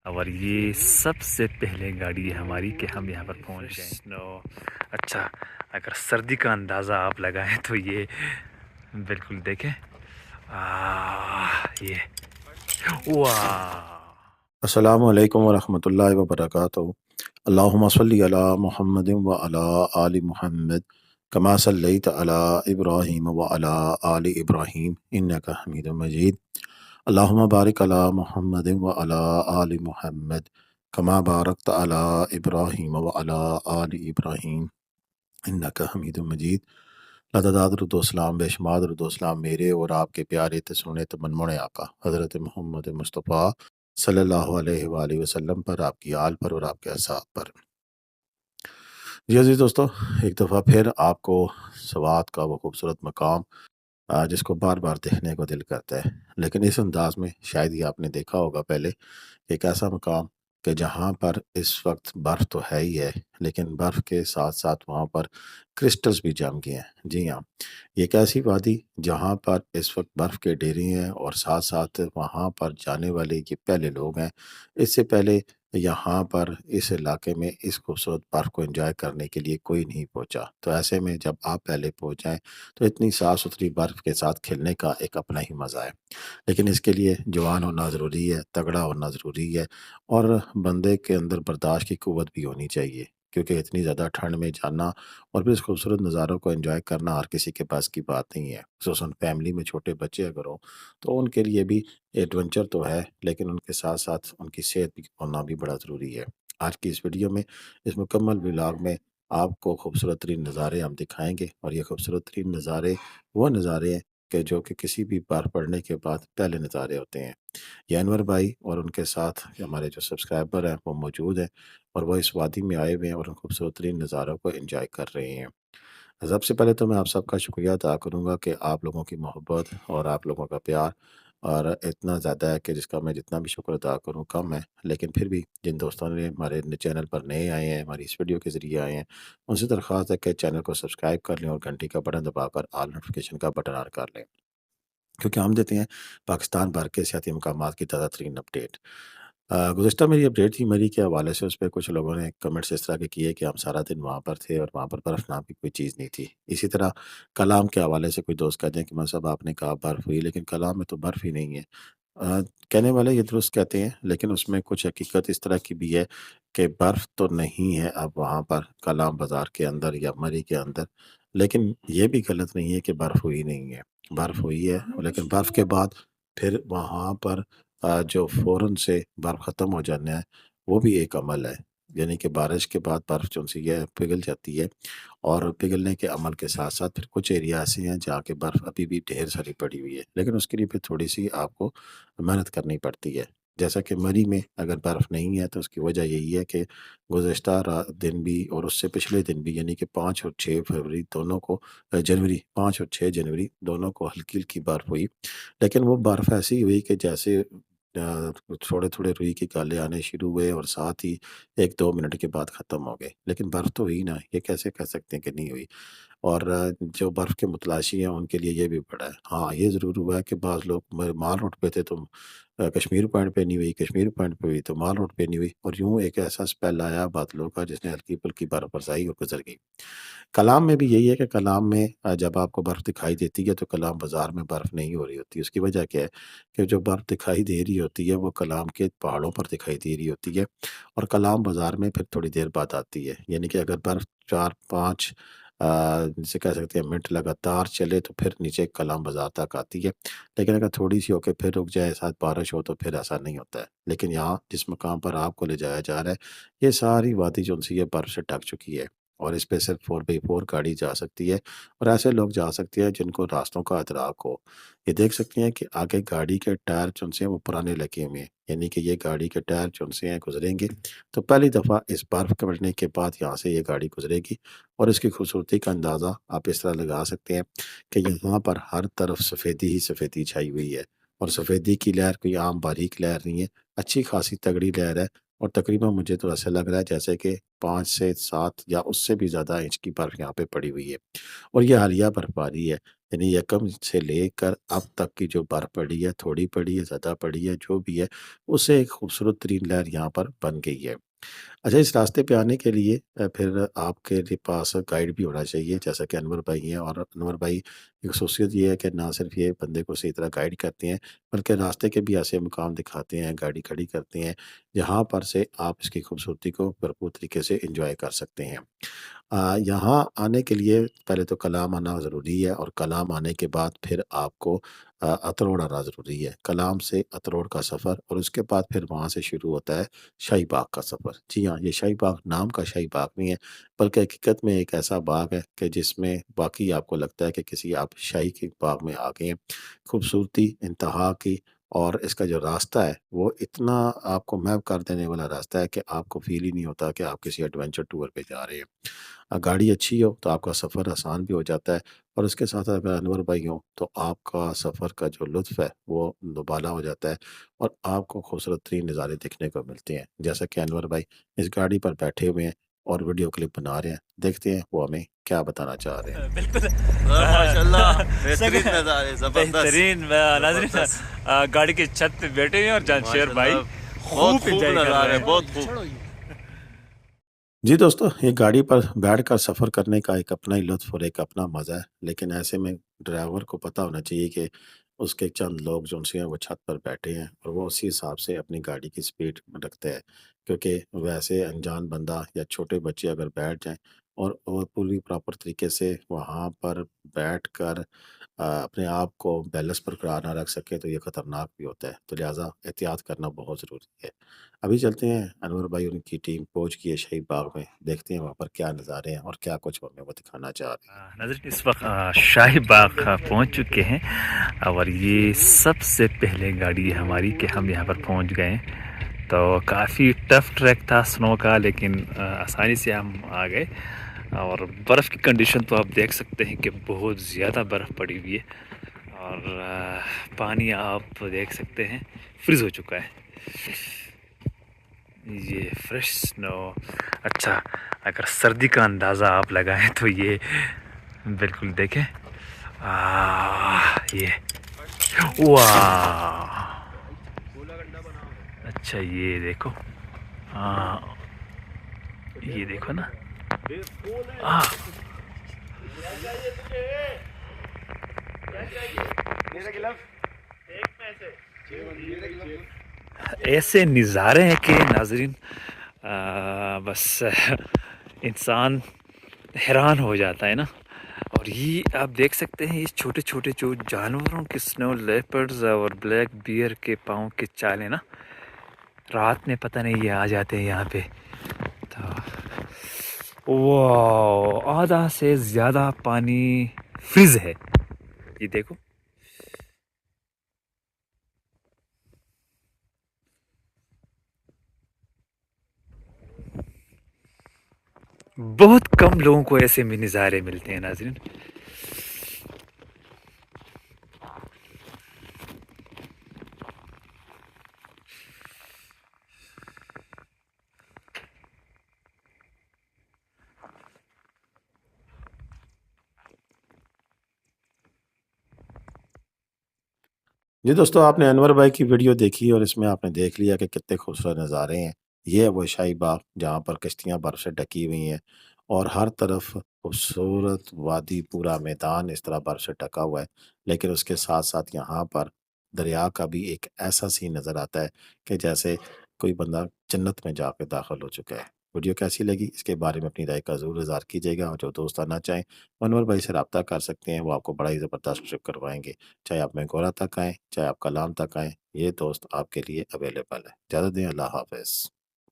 اور یہ سب سے پہلے گاڑی ہے ہماری کہ ہم یہاں پر پہنچ جائیں اچھا، اگر سردی کا اندازہ آپ لگائیں تو یہ بالکل دیکھیں یہ واہ. السلام علیکم ورحمۃ اللہ وبرکاتہ۔ اللہم صلی علی محمد وعلی آل محمد کما صلیت علی ابراہیم وعلی آل ابراہیم انک حمید مجید۔ اللہم بارک علی محمد وعلی آل محمد کما بارکت علی ابراہیم وعلی آل ابراہیم انک حمید مجید۔ لداد درود و اسلام، بے شمار درود و اسلام میرے اور آپ کے پیارے تسونے تمنمونے آقا حضرت محمد مصطفیٰ صلی اللہ علیہ وآلہ وسلم پر، آپ کی آل پر اور آپ کے اصحاب پر۔ جی عزیز دوستو، ایک دفعہ پھر آپ کو سوات کا وہ خوبصورت مقام جس کو بار بار دیکھنے کو دل کرتا ہے، لیکن اس انداز میں شاید ہی آپ نے دیکھا ہوگا پہلے۔ ایک ایسا مقام کہ جہاں پر اس وقت برف تو ہے ہی ہے، لیکن برف کے ساتھ ساتھ وہاں پر کرسٹلز بھی جم گئے ہیں۔ جی ہاں، یہ ایک ایسی وادی جہاں پر اس وقت برف کے ڈھیرے ہیں، اور ساتھ ساتھ وہاں پر جانے والے یہ پہلے لوگ ہیں۔ اس سے پہلے یہاں پر اس علاقے میں اس خوبصورت برف کو انجوائے کرنے کے لیے کوئی نہیں پہنچا، تو ایسے میں جب آپ پہلے پہنچ جائیں تو اتنی صاف ستھری برف کے ساتھ کھیلنے کا ایک اپنا ہی مزہ ہے۔ لیکن اس کے لیے جوان ہونا ضروری ہے، تگڑا ہونا ضروری ہے، اور بندے کے اندر برداشت کی قوت بھی ہونی چاہیے، کیونکہ اتنی زیادہ ٹھنڈ میں جانا اور پھر اس خوبصورت نظاروں کو انجوائے کرنا ہر کسی کے پاس کی بات نہیں ہے، خصوصاً فیملی میں چھوٹے بچے اگر ہوں تو ان کے لیے بھی ایڈونچر تو ہے، لیکن ان کے ساتھ ساتھ ان کی صحت بھی ہونا بھی بڑا ضروری ہے۔ آج کی اس ویڈیو میں، اس مکمل ولاگ میں آپ کو خوبصورت ترین نظارے ہم دکھائیں گے، اور یہ خوبصورت ترین نظارے وہ نظارے ہیں کہ جو کہ کسی بھی برف پڑنے کے بعد پہلے نظارے ہوتے ہیں۔ یہ انور بھائی اور ان کے ساتھ ہمارے جو سبسکرائبر ہیں وہ موجود ہیں، اور وہ اس وادی میں آئے ہوئے ہیں اور ان خوبصورت ترین نظاروں کو انجوائے کر رہے ہیں۔ سب سے پہلے تو میں آپ سب کا شکریہ ادا کروں گا کہ آپ لوگوں کی محبت اور آپ لوگوں کا پیار اور اتنا زیادہ ہے کہ جس کا میں جتنا بھی شکر ادا کروں کم ہے، لیکن پھر بھی جن دوستوں نے ہمارے چینل پر نئے آئے ہیں، ہماری اس ویڈیو کے ذریعے آئے ہیں، ان سے درخواست ہے کہ چینل کو سبسکرائب کر لیں اور گھنٹی کا بٹن دبا کر آل نوٹیفیکیشن کا بٹن آن کر لیں، کیونکہ ہم دیتے ہیں پاکستان بھر کے سیاحتی مقامات کی تازہ ترین اپڈیٹ۔ گزشتہ میری اپڈیٹ تھی مری کے حوالے سے، اس پہ کچھ لوگوں نے کمنٹس اس طرح کے کیے کہ ہم سارا دن وہاں پر تھے اور وہاں پر برف نام کی کوئی چیز نہیں تھی۔ اسی طرح کلام کے حوالے سے کوئی دوست کہتے ہیں کہ مصعب آپ نے کہا برف ہوئی، لیکن کلام میں تو برف ہی نہیں ہے۔ کہنے والے یہ درست کہتے ہیں، لیکن اس میں کچھ حقیقت اس طرح کی بھی ہے کہ برف تو نہیں ہے اب وہاں پر کلام بازار کے اندر یا مری کے اندر، لیکن یہ بھی غلط نہیں ہے کہ برف ہوئی نہیں ہے، برف ہوئی ہے، لیکن برف کے بعد پھر وہاں پر جو فوراً سے برف ختم ہو جانا ہے وہ بھی ایک عمل ہے، یعنی کہ بارش کے بعد برف جو سی ہے پگھل جاتی ہے، اور پگھلنے کے عمل کے ساتھ ساتھ پھر کچھ ایریا ایسے ہیں جہاں کے برف ابھی بھی ڈھیر ساری پڑی ہوئی ہے، لیکن اس کے لیے پھر تھوڑی سی آپ کو محنت کرنی پڑتی ہے۔ جیسا کہ مری میں اگر برف نہیں ہے تو اس کی وجہ یہی ہے کہ گزشتہ دن بھی اور اس سے پچھلے دن بھی، یعنی کہ 5 اور 6 فروری دونوں کو، جنوری 5 اور 6 جنوری دونوں کو ہلکی ہلکی برف ہوئی، لیکن وہ برف ایسی ہوئی کہ جیسے تھوڑے تھوڑے روئی کے گالے آنے شروع ہوئے اور ساتھ ہی 1-2 منٹ کے بعد ختم ہو گئے، لیکن برف تو ہوئی نا، یہ کیسے کہہ سکتے ہیں کہ نہیں ہوئی؟ اور جو برف کے متلاشی ہیں ان کے لیے یہ بھی پڑا ہے۔ ہاں، یہ ضرور ہوا ہے کہ بعض لوگ مال روڈ پہ تھے تو کشمیر پوائنٹ پہ نہیں ہوئی، کشمیر پوائنٹ پہ ہوئی تو مال روڈ پہ نہیں ہوئی، اور یوں ایک ایسا سپیل آیا بادلوں کا جس نے ہلکی پھلکی برف برسائی اور گزر گئی۔ کلام میں بھی یہی ہے کہ کلام میں جب آپ کو برف دکھائی دیتی ہے تو کلام بازار میں برف نہیں ہو رہی ہوتی، اس کی وجہ کیا ہے کہ جو برف دکھائی دے رہی ہوتی ہے وہ کلام کے پہاڑوں پر دکھائی دے رہی ہوتی ہے، اور کلام بازار میں پھر تھوڑی دیر بعد آتی ہے، یعنی کہ اگر برف 4-5 جسے کہہ سکتے ہیں منٹ لگاتار چلے تو پھر نیچے کلام بازار تک آتی ہے، لیکن اگر تھوڑی سی ہو کے پھر رک جائے، ساتھ بارش ہو تو پھر ایسا نہیں ہوتا ہے۔ لیکن یہاں جس مقام پر آپ کو لے جایا جا رہا ہے یہ ساری وادی جو سی ہے برف سے ڈھک چکی ہے، اور اس پہ صرف 4x4 گاڑی جا سکتی ہے، اور ایسے لوگ جا سکتے ہیں جن کو راستوں کا ادراک ہو۔ یہ دیکھ سکتے ہیں کہ آگے گاڑی کے ٹائر جو سے ہیں وہ پرانے لگے ہوئے ہیں، یعنی کہ یہ گاڑی کے ٹائر جو سے ہیں گزریں گے تو پہلی دفعہ اس برف کے بڑھنے کے بعد یہاں سے یہ گاڑی گزرے گی، اور اس کی خوبصورتی کا اندازہ آپ اس طرح لگا سکتے ہیں کہ یہاں پر ہر طرف سفیدی ہی سفیدی چھائی ہوئی ہے، اور سفیدی کی لہر کوئی عام باریک لہر نہیں ہے، اچھی خاصی تگڑی لہر ہے، اور تقریباً مجھے تو ایسا لگ رہا ہے جیسے کہ 5 سے 7 یا اس سے بھی زیادہ انچ کی برف یہاں پہ پڑی ہوئی ہے، اور یہ حالیہ برف باری ہے، یعنی یکم سے لے کر اب تک کی جو برف پڑی ہے، تھوڑی پڑی ہے، زیادہ پڑی ہے، جو بھی ہے، اس سے ایک خوبصورت ترین لہر یہاں پر بن گئی ہے۔ اچھا، اس راستے پہ آنے کے لیے پھر آپ کے پاس گائیڈ بھی ہونا چاہیے، جیسا کہ انور بھائی ہیں، اور انور بھائی کی خصوصیت یہ ہے کہ نہ صرف یہ بندے کو صحیح طرح گائیڈ کرتے ہیں، بلکہ راستے کے بھی ایسے مقام دکھاتے ہیں، گاڑی کھڑی کرتے ہیں، جہاں پر سے آپ اس کی خوبصورتی کو بھرپور طریقے سے انجوائے کر سکتے ہیں۔ یہاں آنے کے لیے پہلے تو کلام آنا ضروری ہے، اور کلام آنے کے بعد پھر آپ کو اتروڑ آنا ضروری ہے۔ کلام سے اتروڑ کا سفر، اور اس کے بعد پھر وہاں سے شروع ہوتا ہے شاہی باغ کا سفر۔ جی ہاں، یہ شاہی باغ نام کا شاہی باغ نہیں ہے، بلکہ حقیقت میں ایک ایسا باغ ہے کہ جس میں واقعی آپ کو لگتا ہے کہ کسی آپ شاہی کے باغ میں آ گئے ہیں۔ خوبصورتی انتہا کی، اور اس کا جو راستہ ہے وہ اتنا آپ کو محو کر دینے والا راستہ ہے کہ آپ کو فیل ہی نہیں ہوتا کہ آپ کسی ایڈونچر ٹور پہ جا رہے ہیں۔ گاڑی اچھی ہو تو آپ کا سفر آسان بھی ہو جاتا ہے، اور اس کے ساتھ اگر انور بھائی ہوں تو آپ کا سفر کا جو لطف ہے وہ دوبالا ہو جاتا ہے، اور آپ کو خوبصورت ترین نظارے دیکھنے کو ملتے ہیں، جیسا کہ انور بھائی اس گاڑی پر بیٹھے ہوئے ہیں اور ویڈیو کلپ بنا رہے ہیں۔ دیکھتے ہیں وہ ہمیں کیا بتانا چاہ رہے ہیں۔ بالکل ماشاء اللہ، بہترین نظارے، زبردست بہترین ناظرین، گاڑی کی چھت پہ بیٹھے ہوئے ہیں اور جانشیر بھائی بہت خوب خوب انجوائے کر رہے نظارے، ہیں۔ بہت خوب۔ جی دوستو، یہ گاڑی پر بیٹھ کر سفر کرنے کا ایک اپنا ہی لطف اور ایک اپنا مزہ ہے، لیکن ایسے میں ڈرائیور کو پتہ ہونا چاہیے کہ اس کے چند لوگ جو ان سے ہیں وہ چھت پر بیٹھے ہیں، اور وہ اسی حساب سے اپنی گاڑی کی سپیڈ رکھتے ہیں، کیونکہ ویسے انجان بندہ یا چھوٹے بچے اگر بیٹھ جائیں اور وہ پوری پراپر طریقے سے وہاں پر بیٹھ کر اپنے آپ کو بیلنس برقرار نہ رکھ سکے تو یہ خطرناک بھی ہوتا ہے، تو لہٰذا احتیاط کرنا بہت ضروری ہے۔ ابھی چلتے ہیں، انور بھائی ان کی ٹیم پہنچ گئی ہے شاہی باغ میں، دیکھتے ہیں وہاں پر کیا نظارے ہیں اور کیا کچھ ہمیں وہ دکھانا چاہ رہے ہیں۔ ناظرین، اس وقت شاہی باغ پہنچ چکے ہیں، اور یہ سب سے پہلے گاڑی ہے ہماری کہ ہم یہاں پر پہنچ گئے ہیں۔ تو کافی ٹف ٹریک تھا سنو کا، لیکن آسانی سے ہم آ گئے، اور برف کی کنڈیشن تو آپ دیکھ سکتے ہیں کہ بہت زیادہ برف پڑی ہوئی ہے، اور پانی آپ دیکھ سکتے ہیں فریز ہو چکا ہے، یہ فریش سنو۔ اچھا، اگر سردی کا اندازہ آپ لگائیں تو یہ بالکل دیکھیں، یہ واہ، اچھا یہ دیکھو، یہ دیکھو نا، ایسے نظارے ہیں کہ ناظرین بس انسان حیران ہو جاتا ہے نا۔ اور یہ آپ دیکھ سکتے ہیں، یہ چھوٹے چھوٹے جو جانوروں کے سنو لیپرڈز اور بلیک بیئر کے پاؤں کے چالیں نا، رات میں پتہ نہیں یہ آ جاتے ہیں یہاں پہ۔ تو واو، آدھا سے زیادہ پانی فریز ہے، یہ دیکھو۔ بہت کم لوگوں کو ایسے میں نظارے ملتے ہیں ناظرین۔ جی دوستو، آپ نے انور بھائی کی ویڈیو دیکھی اور اس میں آپ نے دیکھ لیا کہ کتنے خوبصورت نظارے ہیں۔ یہ ہے وہ شاہی باغ جہاں پر کشتیاں برف سے ڈکی ہوئی ہیں، اور ہر طرف خوبصورت وادی، پورا میدان اس طرح برف سے ڈکا ہوا ہے، لیکن اس کے ساتھ ساتھ یہاں پر دریا کا بھی ایک ایسا سین نظر آتا ہے کہ جیسے کوئی بندہ جنت میں جا کے داخل ہو چکا ہے۔ ویڈیو کیسی لگی اس کے بارے میں اپنی رائے کا ضرور اظہار کیجیے گا، اور جو دوست آنا چاہیں انور بھائی سے رابطہ کر سکتے ہیں، وہ آپ کو بڑا ہی زبردست ٹرپ کروائیں گے، چاہے آپ مینگورا تک آئیں، چاہے آپ کلام تک آئیں، یہ دوست آپ کے لیے اویلیبل ہے۔ اجازت دیں، اللہ حافظ۔